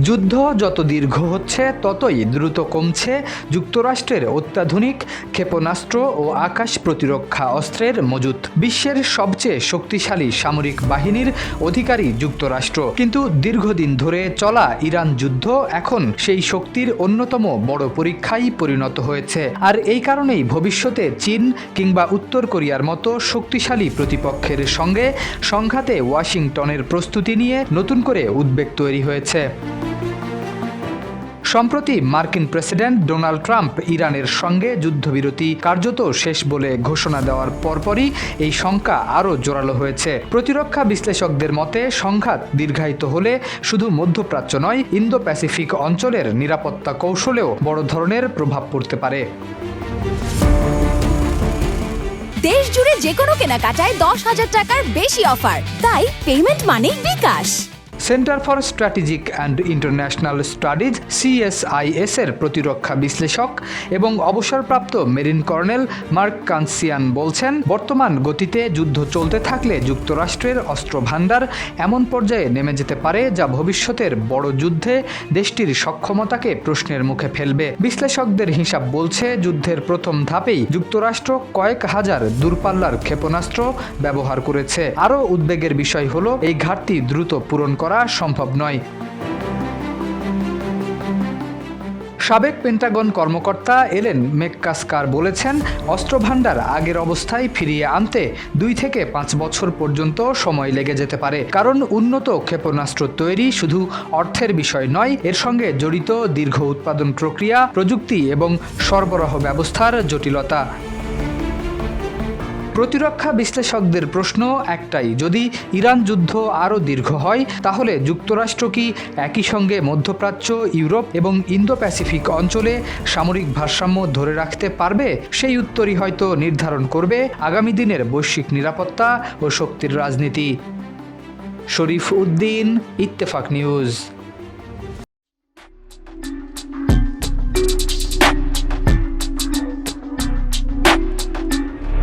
যুদ্ধ যত দীর্ঘ হচ্ছে ততই দ্রুত কমছে যুক্তরাষ্ট্রের অত্যাধুনিক ক্ষেপণাস্ত্র ও আকাশ প্রতিরক্ষা অস্ত্রের মজুত। বিশ্বের সবচেয়ে শক্তিশালী সামরিক বাহিনীর অধিকারী যুক্তরাষ্ট্র, কিন্তু দীর্ঘদিন ধরে চলা ইরান যুদ্ধ এখন সেই শক্তির অন্যতম বড় পরীক্ষায় পরিণত হয়েছে। আর এই কারণেই ভবিষ্যতে চীন কিংবা উত্তর কোরিয়ার মতো শক্তিশালী প্রতিপক্ষের সঙ্গে সংঘাতে ওয়াশিংটনের প্রস্তুতি নিয়ে নতুন করে উদ্বেগ তৈরি হয়েছে। সম্প্রতি মার্কিন প্রেসিডেন্ট ডোনাল্ড ট্রাম্প ইরানের সঙ্গে যুদ্ধবিরতি কার্যত শেষ বলে ঘোষণা দেওয়ার পরপরই এই শঙ্কা আরও জোরালো হয়েছে। প্রতিরক্ষা বিশ্লেষকদের মতে সংঘাত দীর্ঘায়িত হলে শুধু মধ্যপ্রাচ্য নয়, ইন্দো প্যাসিফিক অঞ্চলের নিরাপত্তা কৌশলেও বড় ধরনের প্রভাব পড়তে পারে। দেশ জুড়ে যে কোনো কেনাকাটায় 10,000 টাকার বেশি অফার, তাই পেমেন্ট মানেই bKash. Centre for Strategic and International Studies CSIS এর প্রতিরক্ষা বিশ্লেষক এবং অবসরপ্রাপ্ত মেরিন কর্নেল মার্ক কানসিয়ান বলছেন, বর্তমান গতিতে যুদ্ধ চলতে থাকলে যুক্তরাষ্ট্রের অস্ত্র ভান্ডার এমন পর্যায়ে নেমে যেতে পারে যা ভবিষ্যতের বড় যুদ্ধে দেশটির সক্ষমতাকে প্রশ্নের মুখে ফেলবে। বিশ্লেষকদের হিসাব বলছে, যুদ্ধের প্রথম ধাপেই যুক্তরাষ্ট্র কয়েক হাজার দূরপাল্লার ক্ষেপণাস্ত্র ব্যবহার করেছে। আরও উদ্বেগের বিষয় হলো এই ঘাটতি দ্রুত পূরণ করা সম্ভব নয়। সাবেক পেন্টাগন কর্মকর্তা এলেন মেককাস্কার বলেছেন, অস্ত্রভান্ডার আগের অবস্থায় ফিরিয়ে আনতে 2 থেকে 5 বছর পর্যন্ত সময় লেগে যেতে পারে। কারণ উন্নত ক্ষেপণাস্ত্র তৈরি শুধু অর্থের বিষয় নয়, এর সঙ্গে জড়িত দীর্ঘ উৎপাদন প্রক্রিয়া, প্রযুক্তি এবং সরবরাহ ব্যবস্থার জটিলতা। প্রতিরক্ষা বিশ্লেষকদের প্রশ্ন একটাই, যদি ইরান যুদ্ধ আরও দীর্ঘ হয় তাহলে যুক্তরাষ্ট্র কি একই সঙ্গে মধ্যপ্রাচ্য, ইউরোপ এবং ইন্দো প্যাসিফিক অঞ্চলে সামরিক ভারসাম্য ধরে রাখতে পারবে? সেই উত্তরই হয়তো নির্ধারণ করবে আগামী দিনের বৈশ্বিক নিরাপত্তা ও শক্তির রাজনীতি। শরীফ উদ্দিন, ইত্তেফাক নিউজ।